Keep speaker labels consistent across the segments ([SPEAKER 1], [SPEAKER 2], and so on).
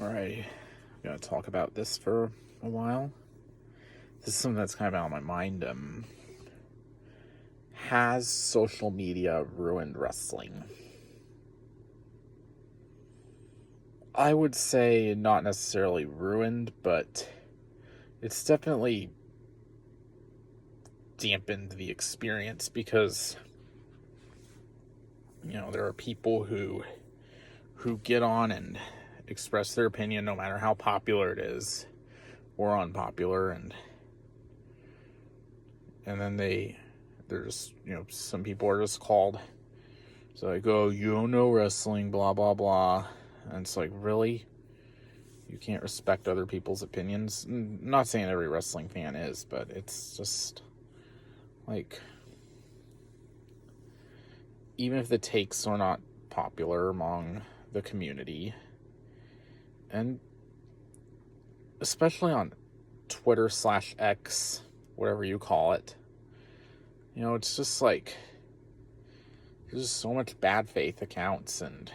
[SPEAKER 1] Alright, I'm gonna talk about this for a while. This is something that's kind of out of my mind. Has social media ruined wrestling? I would say not necessarily ruined, but it's definitely dampened the experience because there are people who get on and express their opinion no matter how popular it is or unpopular, and then there's some people are just called, so like, oh, you don't know wrestling, blah blah blah. And it's like, really? You can't respect other people's opinions? Not saying every wrestling fan is, but it's just like, even if the takes are not popular among the community, and especially on Twitter/X, whatever you call it, it's just like, there's just so much bad faith accounts and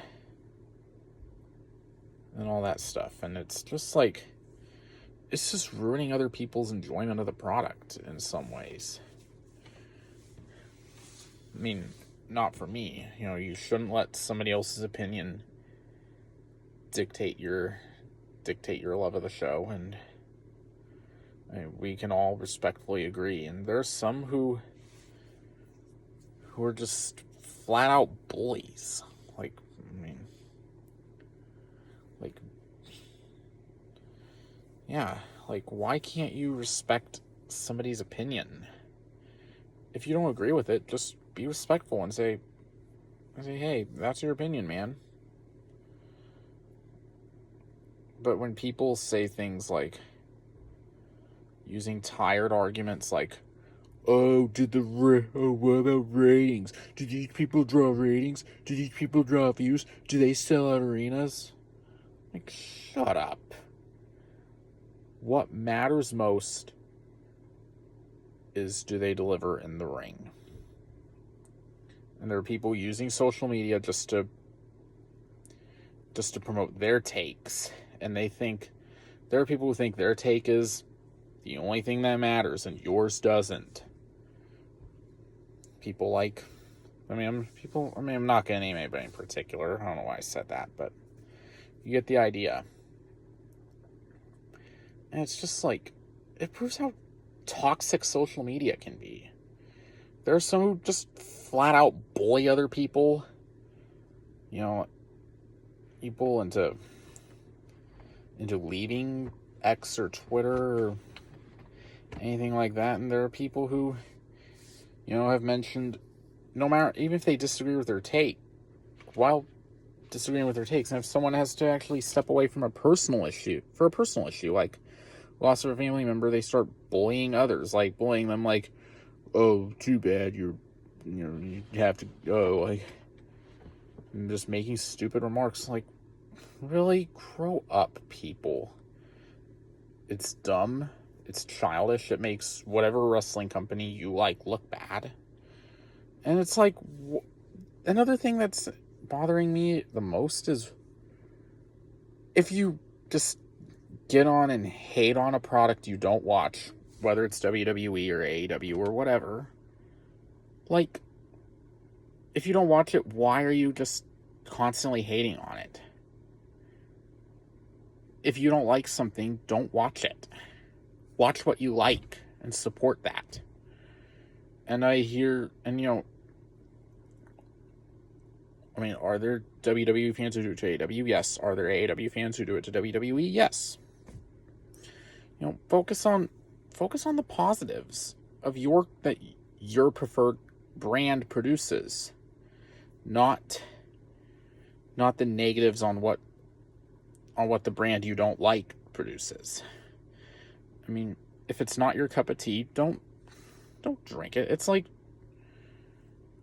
[SPEAKER 1] all that stuff, and it's just like, it's just ruining other people's enjoyment of the product in some ways. I mean, not for me. You shouldn't let somebody else's opinion dictate your love of the show, and we can all respectfully agree. And there's some who are just flat out bullies. Yeah, why can't you respect somebody's opinion? If you don't agree with it, just be respectful and say, hey, that's your opinion, man. But when people say things like, using tired arguments like, oh, what about ratings? Did these people draw ratings? Do these people draw views? Do they sell out arenas? Like, shut up. What matters most is, do they deliver in the ring? And there are people using social media just to promote their takes, and there are people who think their take is the only thing that matters and yours doesn't. People like, I'm not gonna name anybody in particular. I don't know why I said that, but you get the idea. And it's just like, it proves how toxic social media can be. There are some who just flat out bully other people, people into leaving X or Twitter or anything like that. And there are people who, have mentioned, no matter, even if they disagree with their take, while disagreeing with their takes, and if someone has to actually step away from a personal issue, like loss of a family member, they start bullying others, like bullying them, like, oh, too bad, you have to go, like, and just making stupid remarks. Like, really, grow up, people. It's dumb, it's childish, it makes whatever wrestling company you like look bad. And it's like, another thing that's bothering me the most is, if you just get on and hate on a product you don't watch, whether it's WWE or AEW or whatever, like, if you don't watch it, why are you just constantly hating on it? If you don't like something, don't watch it. Watch what you like and support that. And I hear, and are there WWE fans who do it to AEW? Yes. Are there AEW fans who do it to WWE? Yes. Focus on the positives of that your preferred brand produces, not the negatives on what the brand you don't like produces. If it's not your cup of tea, don't drink it. It's like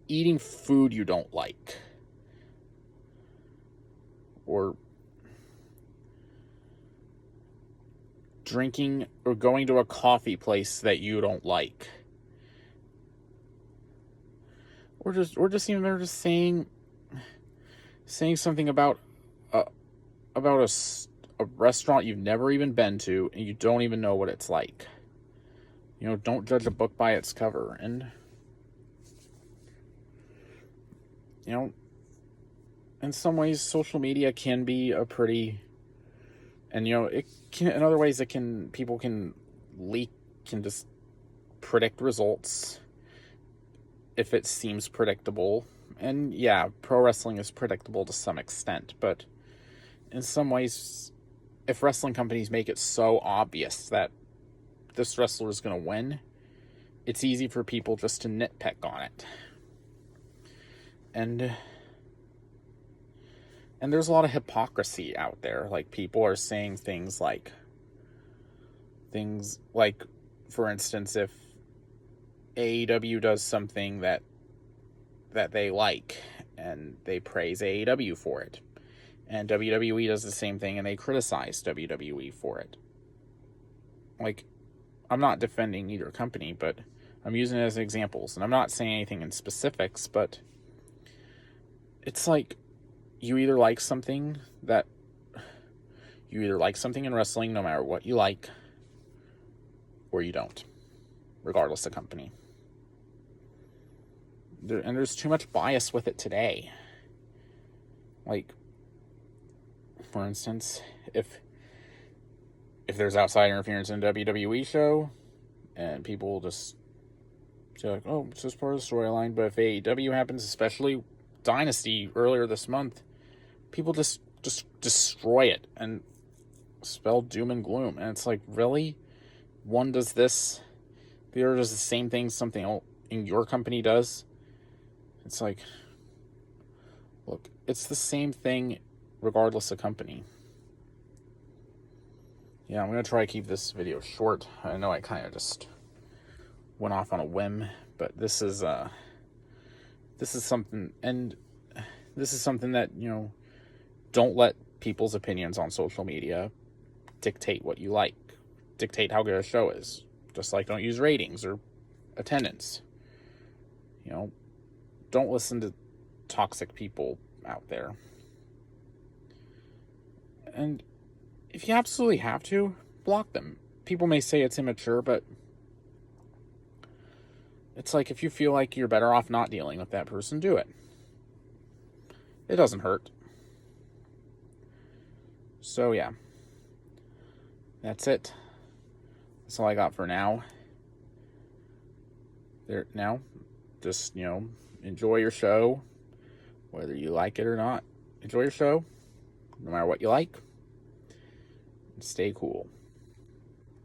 [SPEAKER 1] eating food you don't like, or drinking or going to a coffee place that you don't like, or just even they're just saying something about a restaurant you've never even been to and you don't even know what it's like. You know, don't judge a book by its cover. And, you know, in some ways, social media can be a pretty, and, you know, it can, in other ways, people can leak, can just predict results if it seems predictable. And yeah, pro wrestling is predictable to some extent, but in some ways, if wrestling companies make it so obvious that this wrestler is going to win, it's easy for people just to nitpick on it. And there's a lot of hypocrisy out there. Like, people are saying things like, for instance, if AEW does something that they like, and they praise AEW for it, and WWE does the same thing and they criticize WWE for it. Like, I'm not defending either company, but I'm using it as examples, and I'm not saying anything in specifics, but it's like, you either like something in wrestling, no matter what you like, or you don't, regardless of company. And there's too much bias with it today. Like, for instance, if there's outside interference in a WWE show, and people just say, like, oh, it's just part of the storyline, but if AEW happens, especially Dynasty earlier this month, people just destroy it and spell doom and gloom. And it's like, really? One does this, the other does the same thing something else in your company does? It's like, look, it's the same thing regardless of company. Yeah, I'm going to try to keep this video short. I know I kind of just went off on a whim, but this is something, and this is something that, you know, don't let people's opinions on social media dictate what you like, dictate how good a show is. Just like, don't use ratings or attendance. You know, don't listen to toxic people out there. And if you absolutely have to, block them. People may say it's immature, but it's like, if you feel like you're better off not dealing with that person, do it. It doesn't hurt. So yeah, that's it. That's all I got for now. Just, you know, enjoy your show, whether you like it or not. Enjoy your show, no matter what you like. Stay cool.